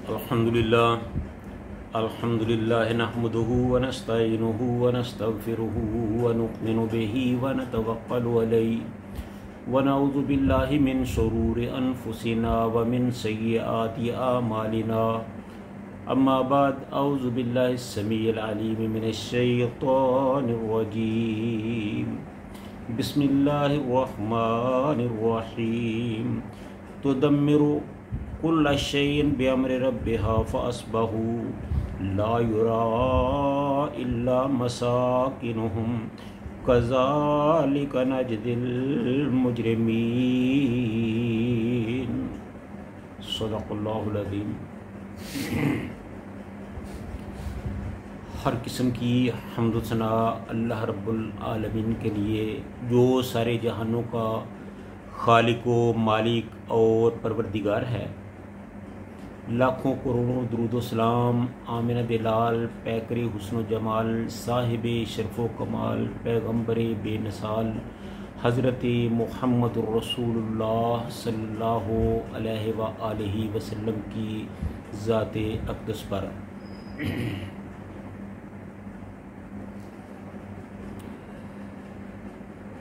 अल्हम्दुलिल्लाह नहमदुहु व नस्तईनुहु व नस्तगफिरुहु व नु'मिनु बिही व नतवक्कलु अलैहि व नऊज़ु बिल्लाहि मिन शुरूरि अनफुसिना व मिन सय्यिआति आमालिना। अम्मा बाद, औज़ु बिल्लाहि स्समीइल अलीम मिनश शैतानिर रजीम। बिस्मिल्लाहिर रहमानिर रहीम। तुदम्मिरु कुल्ल शैइन बिअम्रि रब्बिहा फअस्बहू ला युरा इल्ला मसाकिनुहुम कज़ालिका नजदिल मुजरिमीन। सदक़ल्लाहुल अज़ीम। हर किस्म की हम्द व सना अल्लाह रब्बुल आलमीन के लिए, जो सारे जहानों का खालिक व मालिक और परवरदिगार है। लाखों करोड़ों दुरूद व सलाम आमिना दिलाल, पैकरे हुस्न जमाल, साहिब शरफ़ व कमाल, पैगम्बर बेनसाल हज़रत मुहम्मद रसूलुल्लाह सल्लल्लाहु अलैहि व आलिहि वसल्लम की ज़ाते अक़दस पर।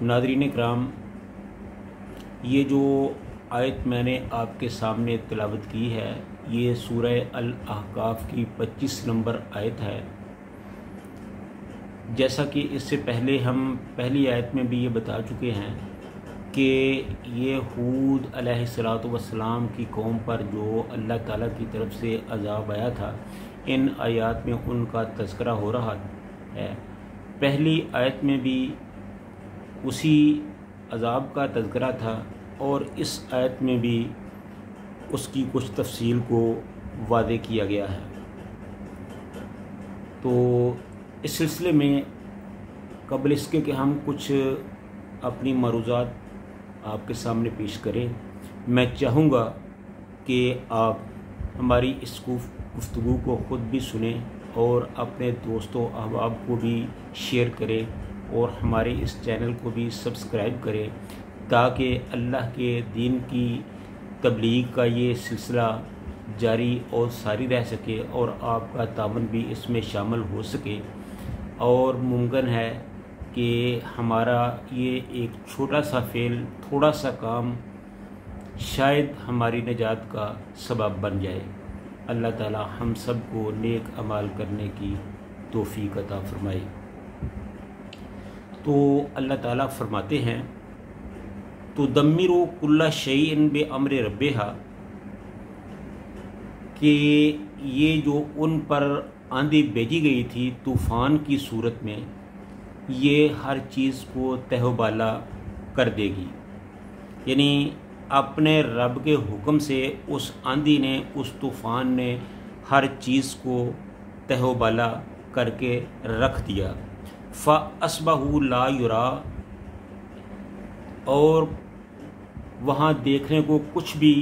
नाज़रीन इकराम, ये जो आयत मैंने आपके सामने तिलावत की है, ये सूरह अल अहकाफ की 25 नंबर आयत है। जैसा कि इससे पहले हम पहली आयत में भी ये बता चुके हैं कि ये हूद अलैहिस्सलातु वस्सलाम की कौम पर जो अल्लाह ताला की तरफ से अज़ाब आया था, इन आयत में उनका तज़किरा हो रहा है। पहली आयत में भी उसी अज़ाब का तज़किरा था और इस आयत में भी उसकी कुछ तफसील को वादे किया गया है। तो इस सिलसिले में क़ब्ल इसके कि हम कुछ अपनी मरूज़ात आपके सामने पेश करें, मैं चाहूँगा कि आप हमारी इस गुफ्तगू को ख़ुद भी सुने और अपने दोस्तों अहबाब को भी शेयर करें और हमारे इस चैनल को भी सब्सक्राइब करें, ताकि अल्लाह के दीन की तबलीग का ये सिलसिला जारी और सारी रह सके और आपका तावन भी इसमें शामिल हो सके। और मुमकिन है कि हमारा ये एक छोटा सा फ़ेल, थोड़ा सा काम शायद हमारी निजात का सबब बन जाए। अल्लाह ताला हम सब को नेक अमाल करने की तौफीक अता फरमाए। तो अल्लाह ताला फरमाते हैं, तो दम्मिरु कुल्ला शैइन बे अम्र रब्बिहा, कि ये जो उन पर आंधी भेजी गई थी तूफ़ान की सूरत में, ये हर चीज़ को तहबाला कर देगी। यानी अपने रब के हुक्म से उस आंधी ने, उस तूफ़ान ने हर चीज़ को तहबाला करके रख दिया। फ़अस्बहू ला युरा, और वहाँ देखने को कुछ भी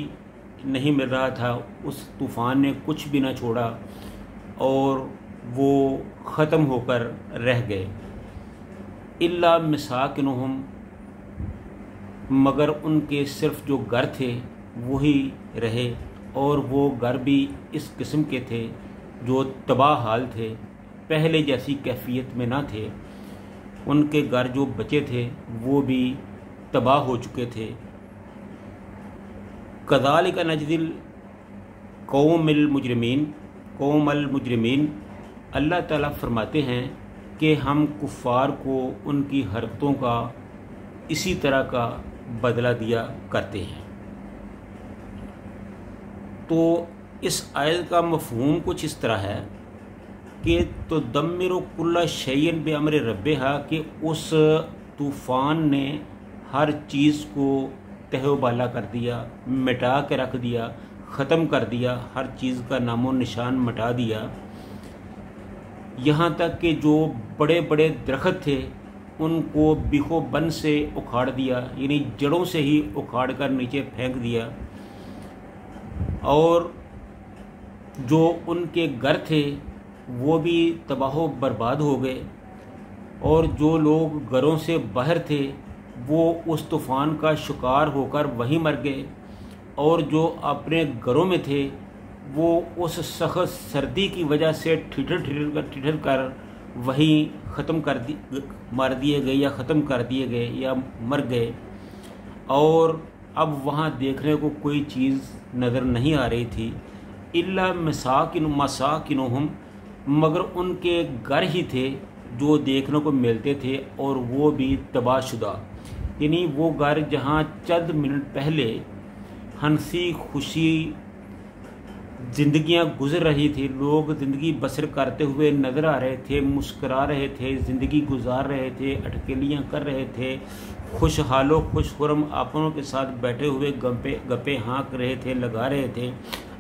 नहीं मिल रहा था। उस तूफ़ान ने कुछ भी ना छोड़ा और वो ख़त्म होकर रह गए। इल्ला मसाकिनुहुम, मगर उनके सिर्फ़ जो घर थे वही रहे, और वो घर भी इस किस्म के थे जो तबाह हाल थे, पहले जैसी कैफियत में ना थे। उनके घर जो बचे थे वो भी तबाह हो चुके थे। कज़ालिका नजदिल कौमल मुजरिमीन, अल्लाह ताला फरमाते हैं कि हम कुफ़ार को उनकी हरकतों का इसी तरह का बदला दिया करते हैं। तो इस आयत का मफ़हूम कुछ इस तरह है कि तो दम्मिरु कुल्ला शैइन बिअम्रि रब्बिहा, कि उस तूफ़ान ने हर चीज़ को तहबाला कर दिया, मिटा के रख दिया, ख़त्म कर दिया, हर चीज़ का नामो निशान मिटा दिया। यहाँ तक कि जो बड़े बड़े दरख्त थे उनको बिखो बन से उखाड़ दिया, यानी जड़ों से ही उखाड़ कर नीचे फेंक दिया। और जो उनके घर थे वो भी तबाह बर्बाद हो गए, और जो लोग घरों से बाहर थे वो उस तूफ़ान का शिकार होकर वहीं मर गए, और जो अपने घरों में थे وہ اس سخت سردی کی وجہ سے ٹھٹر کر وہیں مار دیے گئے یا ختم کر دیے گئے یا مر گئے، اور اب وہاں دیکھنے کو کوئی چیز نظر نہیں آ رہی تھی الا مساکنہم، مگر ان کے گھر ہی تھے جو دیکھنے کو ملتے تھے، اور وہ بھی تباہ شدہ، یعنی وہ گھر جہاں چند منٹ پہلے ہنسی خوشی زندگیاں گزر رہی تھی، لوگ زندگی بسر کرتے ہوئے نظر آ رہے تھے، مسکرا رہے تھے، زندگی گزار رہے تھے، اٹکلیاں کر رہے تھے، خوشحال و خوش خرم اپنوں کے ساتھ بیٹھے ہوئے گپے ہانک رہے تھے، لگا رہے تھے،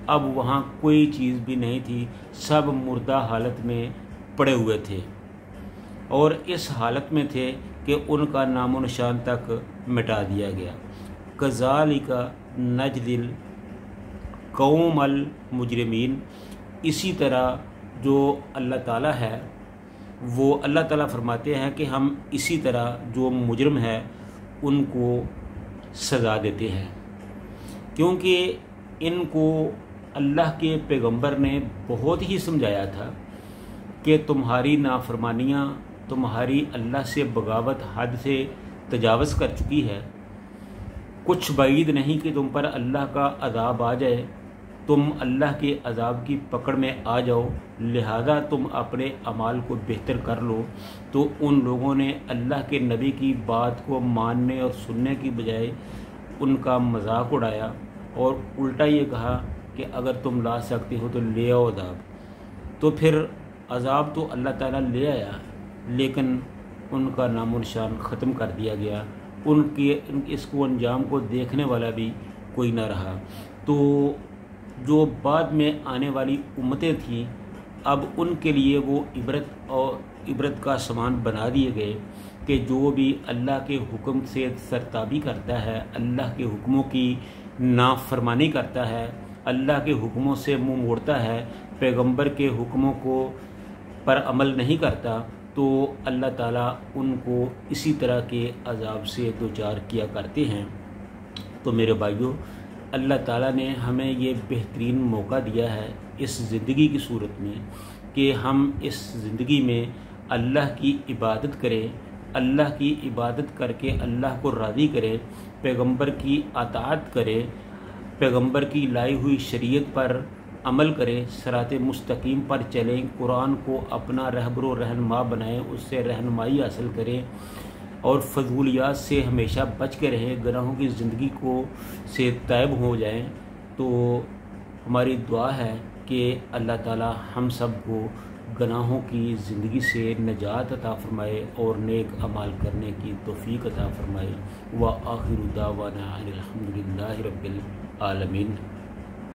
اب وہاں کوئی چیز بھی نہیں تھی، سب مردہ حالت میں پڑے ہوئے تھے، اور اس حالت میں تھے کہ ان کا نام و نشان تک مٹا دیا گیا۔ کذالک نجزی القوم المجرمین، اسی طرح جو اللہ تعالیٰ ہے وہ اللہ تعالیٰ فرماتے ہیں کہ ہم اسی طرح جو مجرم ہے ان کو سزا دیتے ہیں، کیونکہ ان کو اللہ کے پیغمبر نے بہت ہی سمجھایا تھا کہ تمہاری نافرمانیاں، تمہاری اللہ سے بغاوت حد سے تجاوز کر چکی ہے، کچھ بعید نہیں کہ تم پر اللہ کا عذاب آ جائے، تم اللہ کے عذاب کی پکڑ میں آ جاؤ، لہذا تم اپنے اعمال کو بہتر کر لو۔ تو ان لوگوں نے اللہ کے نبی کی بات کو ماننے اور سننے کی بجائے ان کا مذاق اڑایا، اور الٹا یہ کہا کہ اگر تم لا سکتے ہو تو لے آؤ عذاب۔ تو پھر عذاب تو اللہ تعالیٰ لے آیا، لیکن ان کا نام و نشان ختم کر دیا گیا، اس کو انجام کو دیکھنے والا بھی کوئی نہ رہا۔ تو جو بعد میں آنے والی امتیں تھیں، اب ان کے لیے وہ عبرت کا سامان بنا دیے گئے کہ جو بھی اللہ کے حکم سے سرتابی کرتا ہے، اللہ کے حکموں کی نافرمانی کرتا ہے، اللہ کے حکموں سے منہ موڑتا ہے، پیغمبر کے حکموں پر عمل نہیں کرتا، تو اللہ تعالیٰ ان کو اسی طرح کے عذاب سے دوچار کیا کرتے ہیں۔ تو میرے بھائیوں، اللہ تعالیٰ نے ہمیں یہ بہترین موقع دیا ہے اس زندگی کی صورت میں کہ ہم اس زندگی میں اللہ کی عبادت کریں، اللہ کی عبادت کر کے اللہ کو راضی کریں، پیغمبر کی اطاعت کریں، پیغمبر کی لائی ہوئی شریعت پر عمل کریں، صراط مستقیم پر چلیں، قرآن کو اپنا رہبر و رہنما بنائیں، اس سے رہنمائی حاصل کریں، اور فضولیات سے ہمیشہ بچ کے رہیں، گناہوں کی زندگی سے تائب ہو جائیں۔ تو ہماری دعا ہے کہ اللہ تعالی ہم سب کو گناہوں کی زندگی سے نجات عطا فرمائے اور نیک اعمال کرنے کی توفیق عطا فرمائے۔ وآخر دعوانا ان الحمد للہ رب العالمین۔